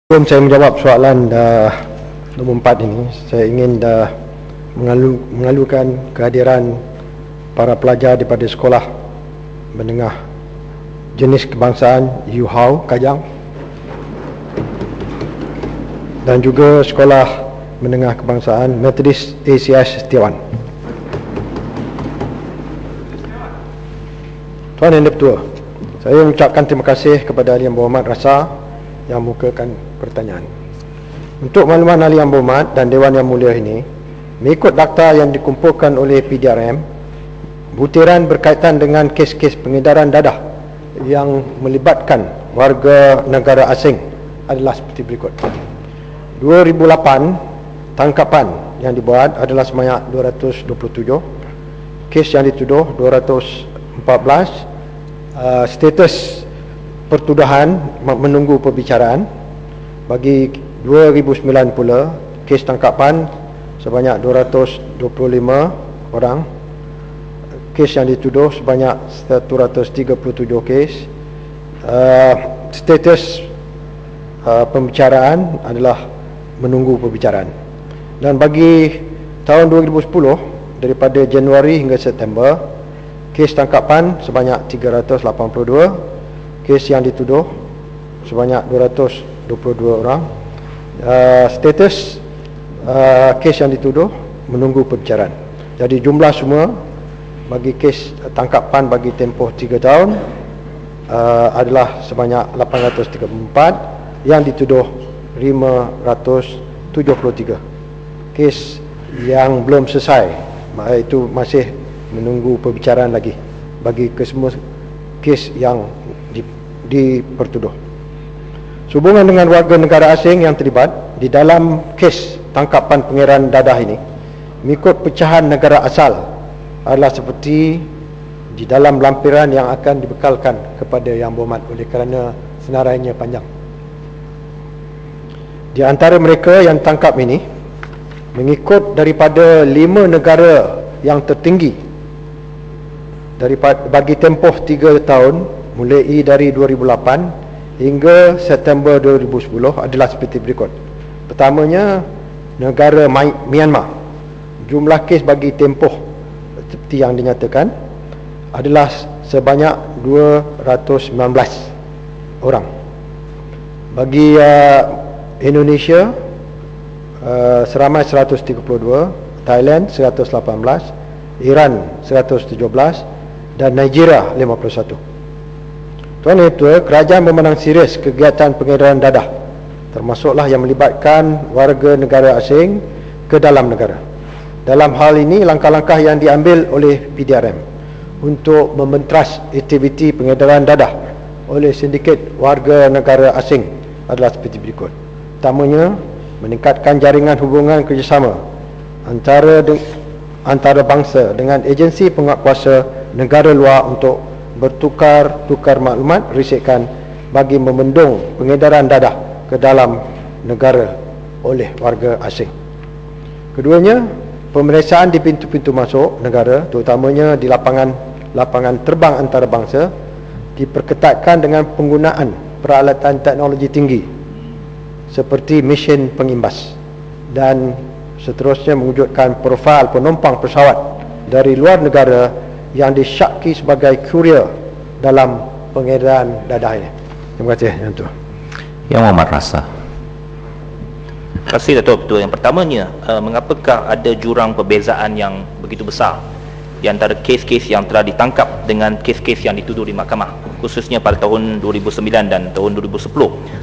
Sebelum saya menjawab soalan nombor 4 ini, saya ingin mengalukan kehadiran para pelajar daripada sekolah menengah jenis kebangsaan Yuhau Kajang dan juga sekolah menengah kebangsaan Methodist ACS Setiawan. Tuan Yang Di-Pertua, saya mengucapkan terima kasih kepada Ahli Yang Berhormat Rasa yang mengemukakan pertanyaan. Untuk makluman Ahli Yang Berhormat dan Dewan Yang Mulia ini, mengikut daftar yang dikumpulkan oleh PDRM, butiran berkaitan dengan kes-kes pengedaran dadah yang melibatkan warga negara asing adalah seperti berikut. 2008, tangkapan yang dibuat adalah sebanyak 227, kes yang dituduh 214, status pertuduhan menunggu perbicaraan. Bagi 2009 pula, kes tangkapan sebanyak 225 orang, kes yang dituduh sebanyak 137 kes, status pembicaraan adalah menunggu perbicaraan. Dan bagi tahun 2010, daripada Januari hingga September, kes tangkapan sebanyak 382, kes yang dituduh sebanyak 222 orang, status kes yang dituduh menunggu perbicaraan. Jadi jumlah semua bagi kes tangkapan bagi tempoh 3 tahun adalah sebanyak 834, yang dituduh 573. Kes yang belum selesai, itu masih menunggu perbicaraan lagi bagi kesemua kes yang dipertuduh. Sehubungan dengan warga negara asing yang terlibat di dalam kes tangkapan pengedaran dadah ini, mengikut pecahan negara asal adalah seperti di dalam lampiran yang akan dibekalkan kepada Yang Berhormat oleh kerana senarainya panjang. Di antara mereka yang tangkap ini, mengikut daripada 5 negara yang tertinggi bagi tempoh 3 tahun mulai dari 2008 hingga September 2010 adalah seperti berikut. Pertamanya, negara Myanmar. Jumlah kes bagi tempoh seperti yang dinyatakan adalah sebanyak 219 orang. Bagi Indonesia seramai 132, Thailand 118, Iran 117 dan Nigeria 51. Tuan Yang Di-Pertua, kerajaan memandang serius kegiatan pengedaran dadah, termasuklah yang melibatkan warga negara asing ke dalam negara. Dalam hal ini, langkah-langkah yang diambil oleh PDRM untuk membentras aktiviti pengedaran dadah oleh sindiket warga negara asing adalah seperti berikut. Pertamanya, meningkatkan jaringan hubungan kerjasama antara bangsa dengan agensi penguatkuasa negara luar untuk bertukar maklumat risikan bagi membendung pengedaran dadah ke dalam negara oleh warga asing. Keduanya, pemeriksaan di pintu-pintu masuk negara, terutamanya di lapangan terbang antarabangsa, diperketatkan dengan penggunaan peralatan teknologi tinggi seperti mesin pengimbas, dan seterusnya mewujudkan profil penumpang pesawat dari luar negara yang disyaki sebagai kurier dalam pengedaran dadah ini. Terima kasih, Yang Tuan. Yang Berhormat Rasa. Terima kasih, Datuk Ketua. Yang pertamanya, mengapakah ada jurang perbezaan yang begitu besar di antara kes-kes yang telah ditangkap dengan kes-kes yang dituduh di mahkamah, khususnya pada tahun 2009 dan tahun 2010,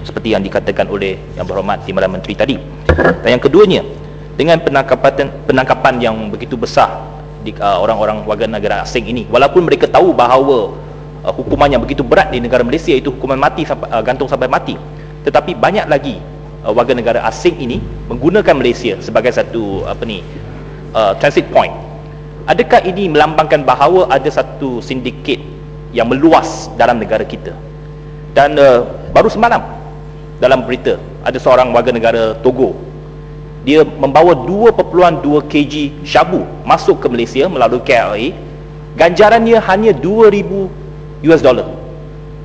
seperti yang dikatakan oleh Yang Berhormat Timbalan Menteri tadi. Dan yang keduanya, dengan penangkapan yang begitu besar di orang-orang warga negara asing ini, walaupun mereka tahu bahawa hukuman yang begitu berat di negara Malaysia, itu hukuman mati gantung sampai mati, tetapi banyak lagi warga negara asing ini menggunakan Malaysia sebagai satu transit point. Adakah ini melambangkan bahawa ada satu sindiket yang meluas dalam negara kita? Dan baru semalam dalam berita, ada seorang warga negara Togo, dia membawa 2.2 kg syabu masuk ke Malaysia melalui KLA. Ganjarannya hanya $2,000.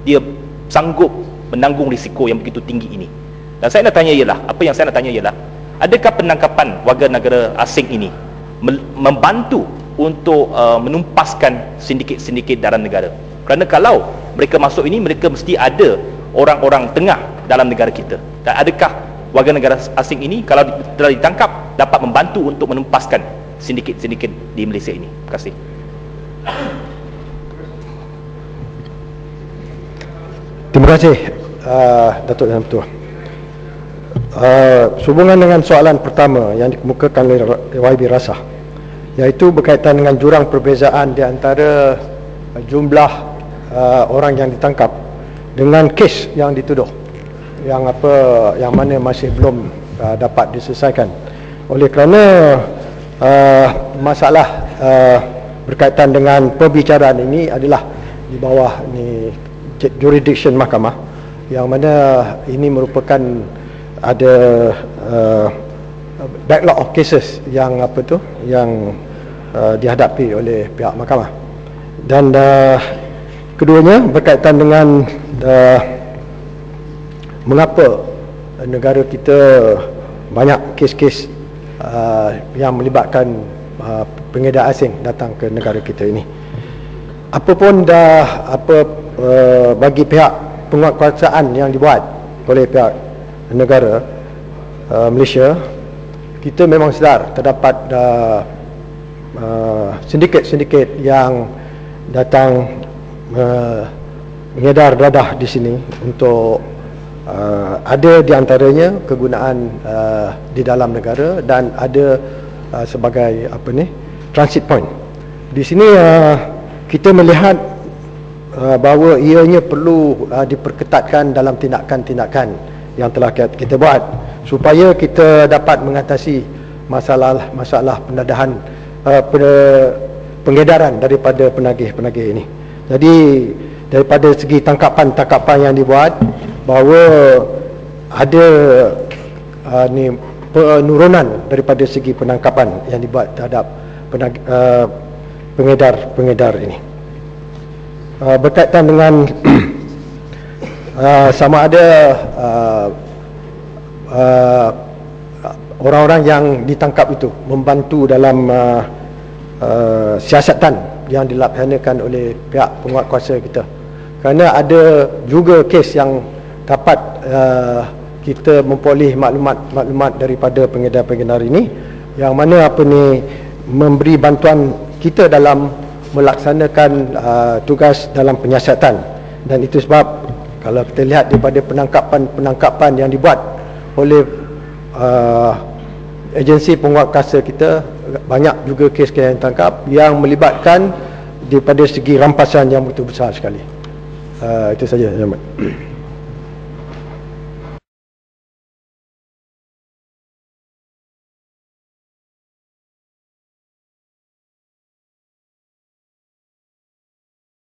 Dia sanggup menanggung risiko yang begitu tinggi ini. Dan saya nak tanya ialah, apa yang saya nak tanya ialah, adakah penangkapan warga negara asing ini membantu untuk menumpaskan sindiket-sindiket dalam negara? Kerana kalau mereka masuk ini, mereka mesti ada orang-orang tengah dalam negara kita. Dan adakah warga negara asing ini kalau telah ditangkap dapat membantu untuk menumpaskan sindiket-sindiket di Malaysia ini? Terima kasih. Terima kasih Datuk Yang Ketua. Sehubungan dengan soalan pertama yang dikemukakan oleh YB Rasah, iaitu berkaitan dengan jurang perbezaan di antara jumlah orang yang ditangkap dengan kes yang dituduh, yang mana masih belum dapat diselesaikan. Oleh kerana masalah berkaitan dengan perbicaraan ini adalah di bawah jurisdiction mahkamah, yang mana ini merupakan ada backlog of cases yang yang dihadapi oleh pihak mahkamah. Dan keduanya berkaitan dengan mengapa negara kita banyak kes-kes yang melibatkan pengedar asing datang ke negara kita ini. Apapun bagi pihak penguatkuasaan yang dibuat oleh pihak negara Malaysia, kita memang sedar terdapat sindiket-sindiket yang datang mengedar dadah di sini untuk ada di antaranya kegunaan di dalam negara dan ada sebagai transit point. Di sini kita melihat bahawa ianya perlu diperketatkan dalam tindakan-tindakan yang telah kita buat supaya kita dapat mengatasi masalah pendedahan pengedaran daripada penagih-penagih ini. Jadi daripada segi tangkapan-tangkapan yang dibuat, bahawa ada penurunan daripada segi penangkapan yang dibuat terhadap pengedar ini. Berkaitan dengan sama ada orang-orang yang ditangkap itu membantu dalam siasatan yang dilaksanakan oleh pihak penguatkuasa kita, kerana ada juga kes yang dapat kita memperoleh maklumat daripada pengedar-pengedar ini, yang mana memberi bantuan kita dalam melaksanakan tugas dalam penyiasatan. Dan itu sebab kalau kita lihat daripada penangkapan yang dibuat oleh agensi penguatkuasa kita, banyak juga kes-kes yang ditangkap yang melibatkan daripada segi rampasan yang begitu besar sekali. Itu saja, Selamat.